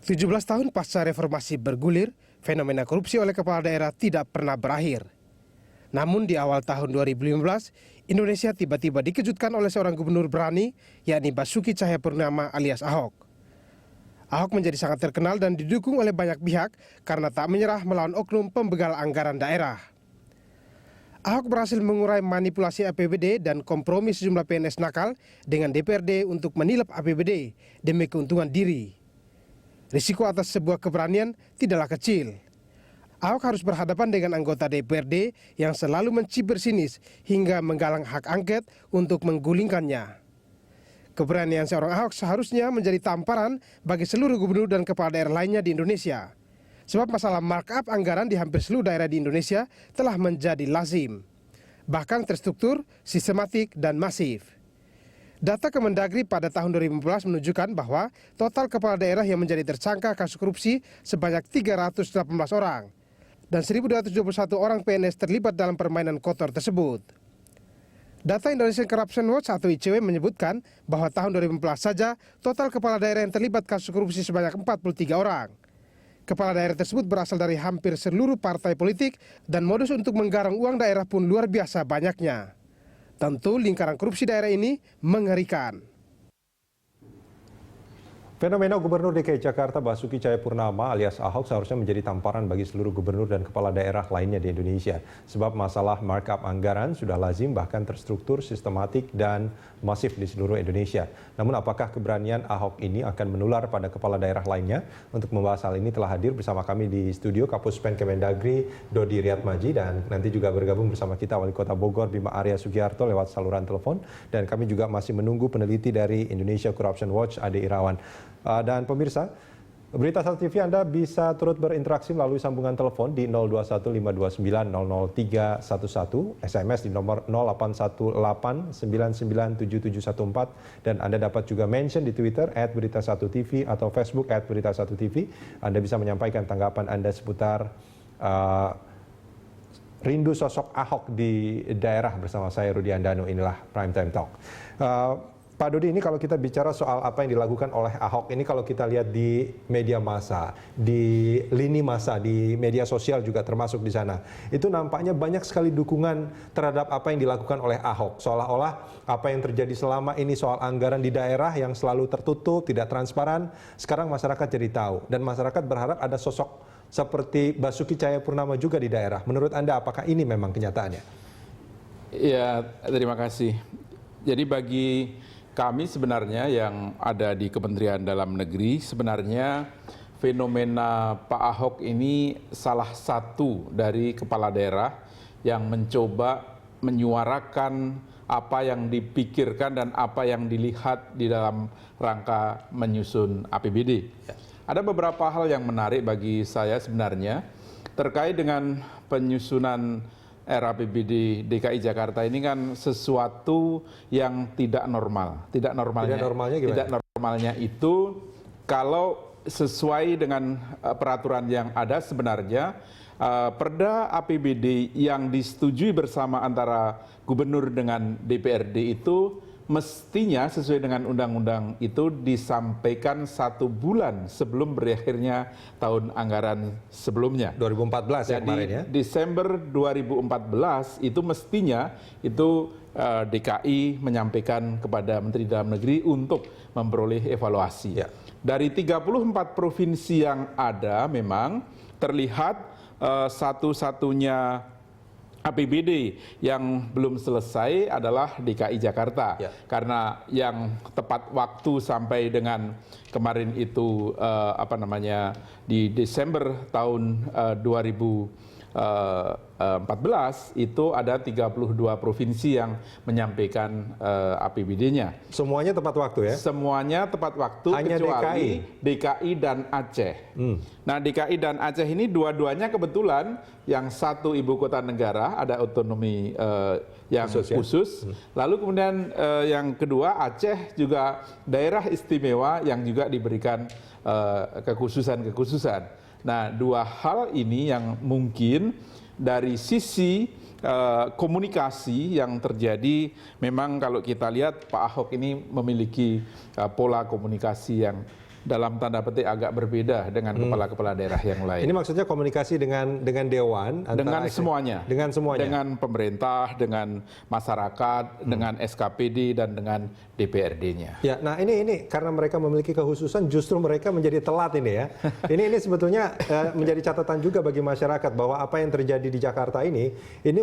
17 tahun pasca reformasi bergulir, fenomena korupsi oleh kepala daerah tidak pernah berakhir. Namun di awal tahun 2015, Indonesia tiba-tiba dikejutkan oleh seorang gubernur berani, yakni Basuki Cahayapurnama alias Ahok. Ahok menjadi sangat terkenal dan didukung oleh banyak pihak karena tak menyerah melawan oknum pembegal anggaran daerah. Ahok berhasil mengurai manipulasi APBD dan kompromi sejumlah PNS nakal dengan DPRD untuk menilap APBD demi keuntungan diri. Risiko atas sebuah keberanian tidaklah kecil. Ahok harus berhadapan dengan anggota DPRD yang selalu mencibir sinis hingga menggalang hak angket untuk menggulingkannya. Keberanian seorang Ahok seharusnya menjadi tamparan bagi seluruh gubernur dan kepala daerah lainnya di Indonesia. Sebab masalah markup anggaran di hampir seluruh daerah di Indonesia telah menjadi lazim, bahkan terstruktur, sistematik, dan masif. Data Kemendagri pada tahun 2015 menunjukkan bahwa total kepala daerah yang menjadi tersangka kasus korupsi sebanyak 318 orang dan 1.221 orang PNS terlibat dalam permainan kotor tersebut. Data Indonesian Corruption Watch atau ICW menyebutkan bahwa tahun 2014 saja total kepala daerah yang terlibat kasus korupsi sebanyak 43 orang. Kepala daerah tersebut berasal dari hampir seluruh partai politik dan modus untuk menggarang uang daerah pun luar biasa banyaknya. Tentu lingkaran korupsi daerah ini mengerikan. Fenomena Gubernur DKI Jakarta Basuki Cahayapurnama alias Ahok seharusnya menjadi tamparan bagi seluruh gubernur dan kepala daerah lainnya di Indonesia. Sebab masalah markup anggaran sudah lazim bahkan terstruktur, sistematik, dan masif di seluruh Indonesia. Namun apakah keberanian Ahok ini akan menular pada kepala daerah lainnya? Untuk membahas hal ini telah hadir bersama kami di studio Kapuspen Kemendagri Dodi Riyatmaji dan nanti juga bergabung bersama kita Wali Kota Bogor Bima Arya Sugiharto lewat saluran telepon. Dan kami juga masih menunggu peneliti dari Indonesia Corruption Watch Ade Irawan. Dan pemirsa, Berita Satu TV Anda bisa turut berinteraksi melalui sambungan telepon di 021529000311, SMS di nomor 0818997714, dan Anda dapat juga mention di Twitter @berita1tv atau Facebook @berita1tv. Anda bisa menyampaikan tanggapan Anda seputar rindu sosok Ahok di daerah bersama saya Rudi Andano. Inilah Prime Time Talk. Pak Dodi, ini kalau kita bicara soal apa yang dilakukan oleh Ahok, ini kalau kita lihat di media massa, di lini massa, di media sosial juga termasuk di sana, itu nampaknya banyak sekali dukungan terhadap apa yang dilakukan oleh Ahok. Seolah-olah apa yang terjadi selama ini soal anggaran di daerah yang selalu tertutup, tidak transparan, sekarang masyarakat jadi tahu. Dan masyarakat berharap ada sosok seperti Basuki Cahayapurnama juga di daerah. Menurut Anda, apakah ini memang kenyataannya? Ya, terima kasih. Jadi bagi kami sebenarnya yang ada di Kementerian Dalam Negeri, sebenarnya fenomena Pak Ahok ini salah satu dari kepala daerah yang mencoba menyuarakan apa yang dipikirkan dan apa yang dilihat di dalam rangka menyusun APBD. Ada beberapa hal yang menarik bagi saya sebenarnya terkait dengan penyusunan RAPBD DKI Jakarta ini kan sesuatu yang tidak normal. Tidak normalnya gimana? Tidak normalnya itu kalau sesuai dengan peraturan yang ada sebenarnya Perda APBD yang disetujui bersama antara gubernur dengan DPRD itu mestinya sesuai dengan undang-undang itu disampaikan 1 bulan sebelum berakhirnya tahun anggaran sebelumnya. 2014 ya kemarin ya? Desember 2014 itu mestinya itu DKI menyampaikan kepada Menteri Dalam Negeri untuk memperoleh evaluasi. Ya. Dari 34 provinsi yang ada memang terlihat satu-satunya APBD yang belum selesai adalah DKI Jakarta. Ya. Karena yang tepat waktu sampai dengan kemarin itu di Desember tahun 2014 itu ada 32 provinsi yang menyampaikan APBD-nya. Semuanya tepat waktu ya? Semuanya tepat waktu. Hanya kecuali DKI dan Aceh. Nah, DKI dan Aceh ini dua-duanya kebetulan yang satu ibu kota negara, ada otonomi yang khusus. Lalu kemudian yang kedua Aceh juga daerah istimewa yang juga diberikan kekhususan-kekhususan. Nah, dua hal ini yang mungkin dari sisi komunikasi yang terjadi, memang kalau kita lihat Pak Ahok ini memiliki pola komunikasi yang dalam tanda petik agak berbeda dengan kepala-kepala daerah yang lain. Ini maksudnya komunikasi dengan dewan Dengan semuanya. Dengan semuanya. Dengan pemerintah, dengan masyarakat, dengan SKPD dan dengan DPRD-nya. Ya, nah ini karena mereka memiliki kekhususan justru mereka menjadi telat ini ya. Ini sebetulnya menjadi catatan juga bagi masyarakat bahwa apa yang terjadi di Jakarta ini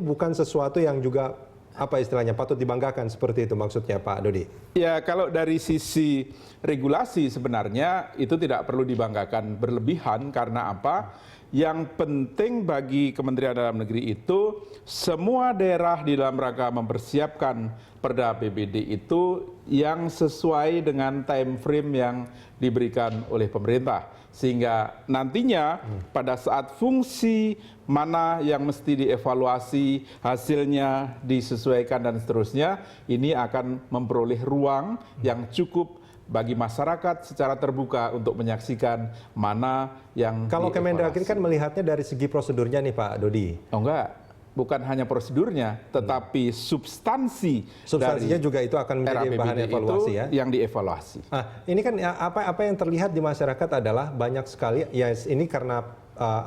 bukan sesuatu yang juga apa istilahnya patut dibanggakan seperti itu maksudnya Pak Dodi. Ya, kalau dari sisi regulasi sebenarnya itu tidak perlu dibanggakan berlebihan karena apa? Yang penting bagi Kementerian Dalam Negeri itu semua daerah di dalam rangka mempersiapkan Perda APBD itu yang sesuai dengan time frame yang diberikan oleh pemerintah. Sehingga nantinya pada saat fungsi mana yang mesti dievaluasi, hasilnya disesuaikan dan seterusnya, ini akan memperoleh ruang yang cukup bagi masyarakat secara terbuka untuk menyaksikan mana yang Kalau dievaluasi. Kemendagri kan melihatnya dari segi prosedurnya nih Pak Dodi. Oh enggak, bukan hanya prosedurnya, tetapi Substansinya juga itu akan menjadi RAPBD bahan evaluasi itu ya. yang dievaluasi. Nah, ini kan apa yang terlihat di masyarakat adalah banyak sekali ya ini karena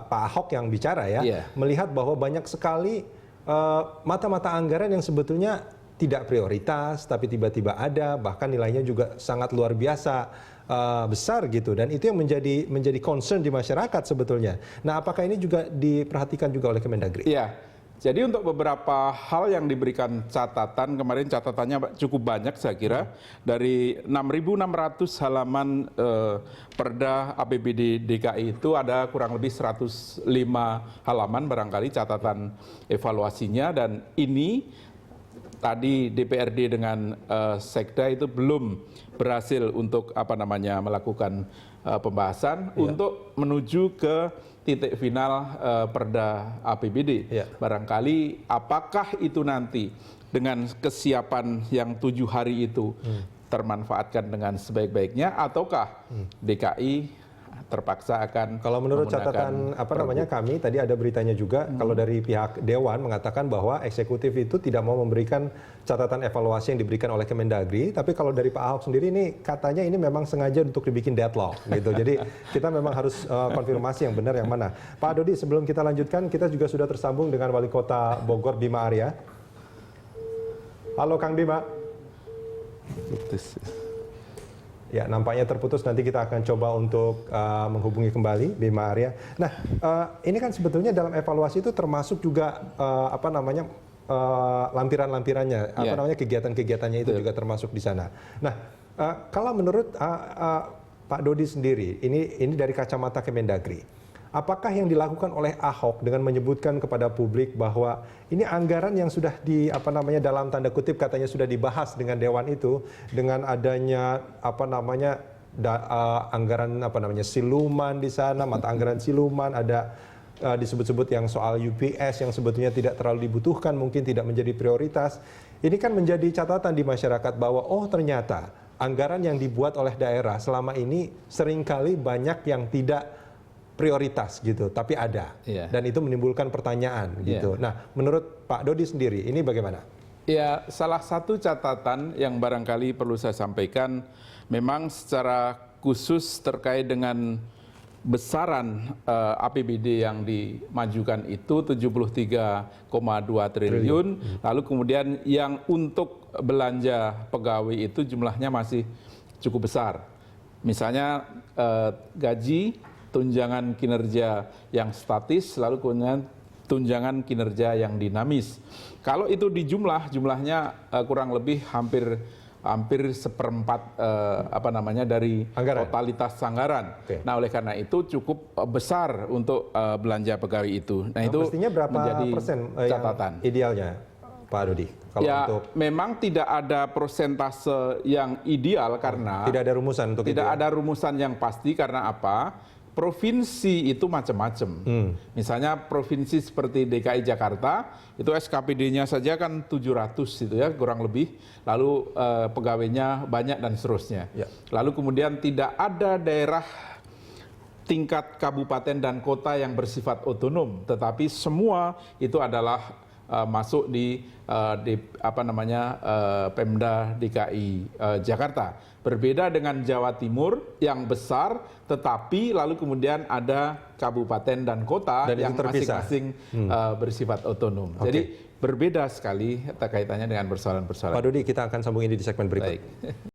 Pak Ahok yang bicara ya, Iya. melihat bahwa banyak sekali mata-mata anggaran yang sebetulnya tidak prioritas tapi tiba-tiba ada, bahkan nilainya juga sangat luar biasa besar gitu, dan itu yang menjadi concern di masyarakat sebetulnya. Nah, apakah ini juga diperhatikan juga oleh Kemendagri? Iya. Jadi untuk beberapa hal yang diberikan catatan, kemarin catatannya cukup banyak saya kira. Dari 6.600 halaman Perda APBD DKI itu ada kurang lebih 105 halaman barangkali catatan evaluasinya, dan ini tadi DPRD dengan Sekda itu belum berhasil untuk melakukan pembahasan untuk menuju ke titik final Perda APBD. Ya. Barangkali apakah itu nanti dengan kesiapan yang 7 hari itu termanfaatkan dengan sebaik-baiknya, ataukah DKI terpaksa akan Kalau menurut menggunakan catatan kami tadi ada beritanya juga kalau dari pihak Dewan mengatakan bahwa eksekutif itu tidak mau memberikan catatan evaluasi yang diberikan oleh Kemendagri, tapi kalau dari Pak Ahok sendiri ini katanya ini memang sengaja untuk dibikin deadlock gitu. Jadi kita memang harus konfirmasi yang benar yang mana. Pak Dodi, sebelum kita lanjutkan, kita juga sudah tersambung dengan Wali Kota Bogor Bima Arya. Halo Kang Bima. Ya, nampaknya terputus. Nanti kita akan coba untuk menghubungi kembali Bima Arya. Nah, ini kan sebetulnya dalam evaluasi itu termasuk juga lampiran-lampirannya, kegiatan-kegiatannya itu juga termasuk di sana. Nah, kalau menurut Pak Dodi sendiri, ini dari kacamata Kemendagri, apakah yang dilakukan oleh Ahok dengan menyebutkan kepada publik bahwa ini anggaran yang sudah dalam tanda kutip katanya sudah dibahas dengan Dewan itu, dengan adanya anggaran siluman di sana, mata anggaran siluman, ada disebut-sebut yang soal UPS yang sebetulnya tidak terlalu dibutuhkan, mungkin tidak menjadi prioritas. Ini kan menjadi catatan di masyarakat bahwa ternyata anggaran yang dibuat oleh daerah selama ini seringkali banyak yang tidak prioritas gitu, tapi ada. Iya. Dan itu menimbulkan pertanyaan gitu. Nah, menurut Pak Dodi sendiri ini bagaimana? Ya, salah satu catatan yang barangkali perlu saya sampaikan, memang secara khusus terkait dengan besaran APBD yang dimajukan itu 73,2 triliun, lalu kemudian yang untuk belanja pegawai itu jumlahnya masih cukup besar. Misalnya gaji, tunjangan kinerja yang statis, lalu kemudian tunjangan kinerja yang dinamis. Kalau itu jumlahnya kurang lebih hampir seperempat dari anggaran. Totalitas anggaran. Oke. Nah, oleh karena itu cukup besar untuk belanja pegawai itu. Nah, itu mestinya berapa menjadi persen catatan. yang idealnya, Pak Dodi? Memang tidak ada persentase yang ideal karena tidak ada rumusan untuk tidak itu. ada rumusan yang pasti karena apa? Provinsi itu macam-macam. Misalnya provinsi seperti DKI Jakarta itu SKPD-nya saja kan 700 itu ya kurang lebih. Lalu pegawainya banyak dan seterusnya. Ya. Lalu kemudian tidak ada daerah tingkat kabupaten dan kota yang bersifat otonom, tetapi semua itu adalah masuk di Pemda DKI Jakarta. Berbeda dengan Jawa Timur yang besar, tetapi lalu kemudian ada kabupaten dan kota dan yang masing-masing bersifat otonom. Okay. Jadi berbeda sekali kaitannya dengan persoalan-persoalan. Pak Dodi, kita akan sambung ini di segmen berikut. Baik.